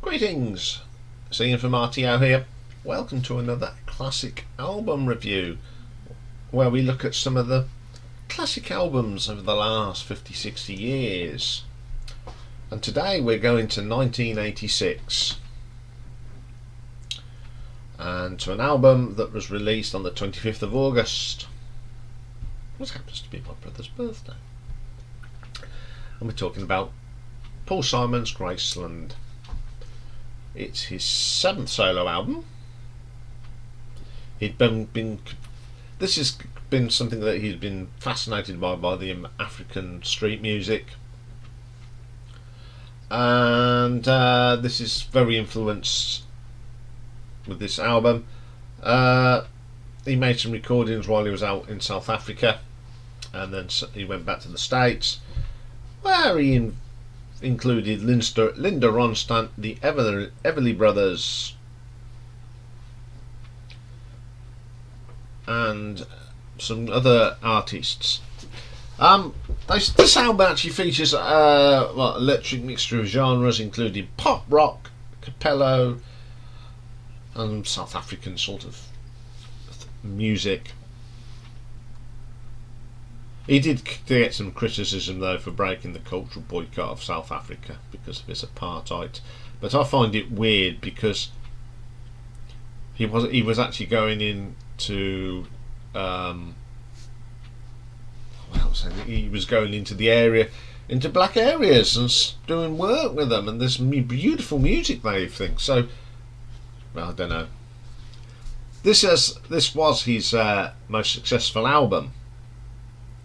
Greetings, it's Iain from RTO here. Welcome to another classic album review where we look at some of the classic albums of the last 50-60 years. And today we're going to 1986 and to an album that was released on the 25th of August, which happens to be my brother's birthday. And we're talking about Paul Simon's Graceland. It's his 7th solo album. This has been something that he's been fascinated by the African street music, and this is very influenced with this album. He made some recordings while he was out in South Africa, and then he went back to the States, where he included Linda Ronstadt, the Everly Brothers, and some other artists. This album actually features electric mixture of genres, including pop, rock, capello, and South African sort of music. He did get some criticism though for breaking the cultural boycott of South Africa because of its apartheid, but I find it weird because he was actually going into he was going into the area, into black areas, and doing work with them, and there's beautiful music they think. So, well, I don't know. This was his most successful album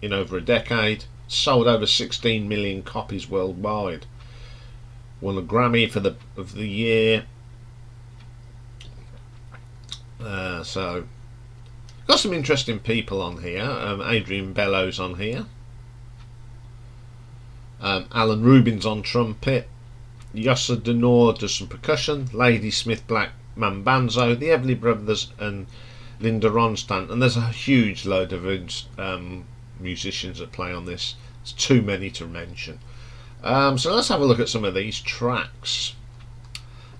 in over a decade. Sold over 16 million copies worldwide. Won a Grammy of the year. So got some interesting people on here. Adrian Bellows on here. Alan Rubin's on trumpet. Yossa Denor does some percussion. Lady Smith Black Mambanzo. The Everly Brothers and Linda Ronstadt. And there's a huge load of musicians that play on this. It's too many to mention. So let's have a look at some of these tracks.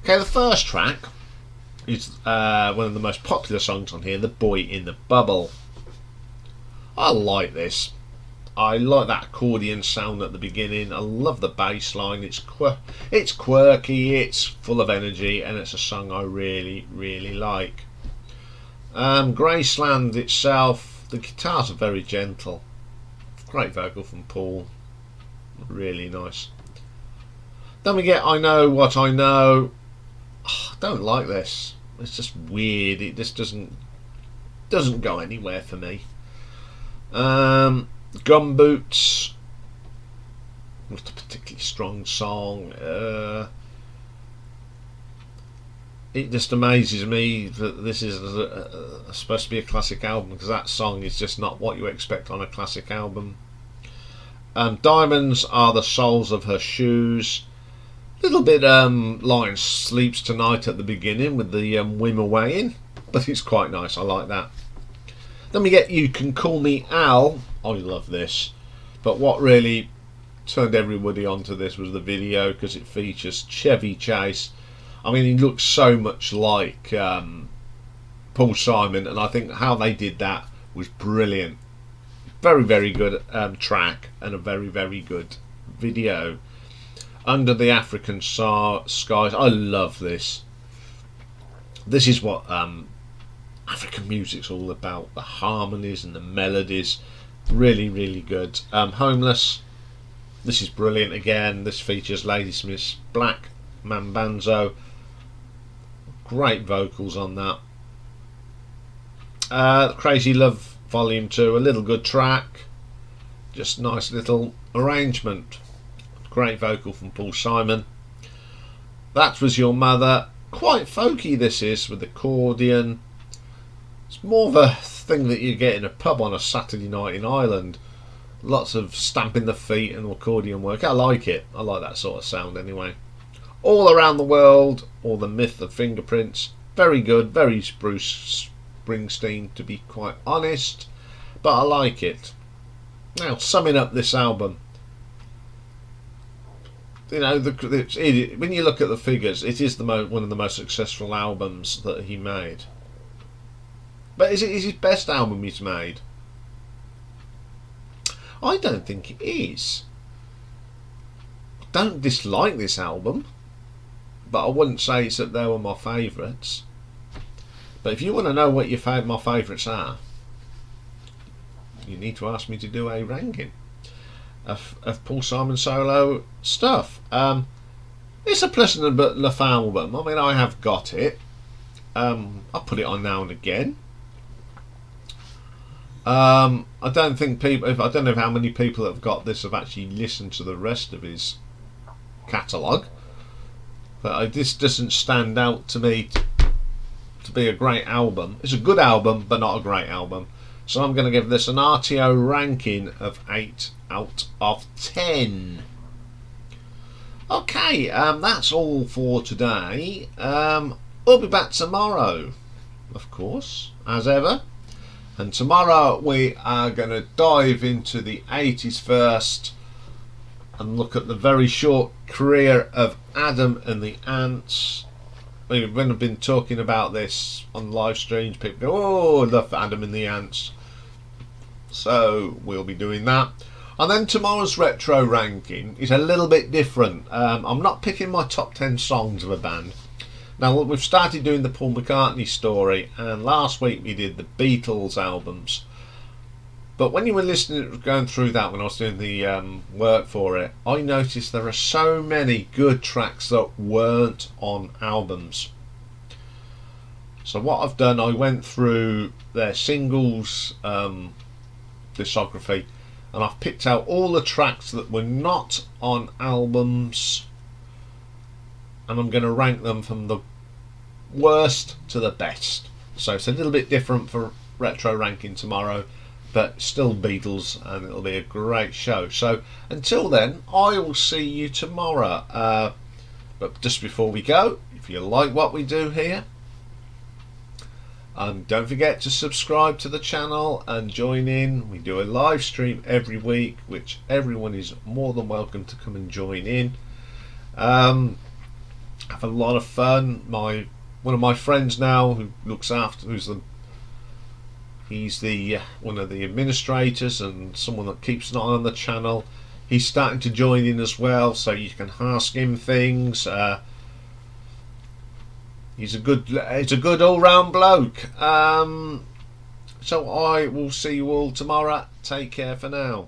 Okay, the first track is one of the most popular songs on here, The Boy in the Bubble. I like this. I like that accordion sound at the beginning. I love the bass line. It's quirky, it's full of energy, and it's a song I really, really like. Graceland itself, the guitars are very gentle. Great vocal from Paul, really nice. Then we get I Know What I Know. I don't like this. It's just weird. It just doesn't go anywhere for me. Gumboots, not a particularly strong song. It just amazes me that this is supposed to be a classic album, because that song is just not what you expect on a classic album. Diamonds Are the Soles of Her Shoes. Little bit Lion Sleeps Tonight at the beginning with the Wim away in, but it's quite nice. I like that. Then we get You Can Call Me Al. I love this, but what really turned everybody onto this was the video, because it features Chevy Chase. I mean, he looks so much like Paul Simon, and I think how they did that was brilliant. Very, very good track, and a very, very good video. Under the African Skies. I love this. This is what African music's all about. The harmonies and the melodies. Really, really good. Homeless. This is brilliant again. This features Lady Smith Black Mambanzo. Great vocals on that. Crazy Love Volume 2, a little good track, just nice little arrangement. Great vocal from Paul Simon. That Was Your Mother. Quite folky this is, with accordion. It's more of a thing that you get in a pub on a Saturday night in Ireland. Lots of stamping the feet and accordion work. I like it. I like that sort of sound anyway. All Around the World, or The Myth of Fingerprints. Very good, very Bruce Springsteen, to be quite honest, but I like it. Now, summing up this album, you know, when you look at the figures, it is one of the most successful albums that he made. But is it his best album he's made? I don't think it is. I don't dislike this album, but I wouldn't say it's up there with my favourites. But if you want to know what my favourites are, you need to ask me to do a ranking of Paul Simon solo stuff. It's a pleasant enough album. I mean, I have got it. I put it on now and again. I don't think I don't know how many people that have got this have actually listened to the rest of his catalogue, but this doesn't stand out to me to be a great album. It's a good album, but not a great album. So I'm going to give this an RTO ranking of 8 out of 10. Okay, that's all for today. We'll be back tomorrow, of course, as ever. And tomorrow we are going to dive into the 80s first and look at the very short career of Adam and the Ants. When I've been talking about this on live streams, people go, "Oh, I love Adam and the Ants." So we'll be doing that. And then tomorrow's retro ranking is a little bit different. I'm not picking my top 10 songs of a band. Now, we've started doing the Paul McCartney story, and last week we did the Beatles albums. But when you were going through that, when I was doing the work for it, I noticed there are so many good tracks that weren't on albums. So what I've done, I went through their singles discography, and I've picked out all the tracks that were not on albums, and I'm going to rank them from the worst to the best. So it's a little bit different for retro ranking tomorrow, but still Beatles, and it'll be a great show. So until then, I will see you tomorrow. But just before we go, if you like what we do here, don't forget to subscribe to the channel and join in. We do a live stream every week, which everyone is more than welcome to come and join in. Have a lot of fun. One of my friends now, who looks after, he's the one of the administrators and someone that keeps an eye on the channel. He's starting to join in as well, so you can ask him things. He's a good all-round bloke. So I will see you all tomorrow. Take care for now.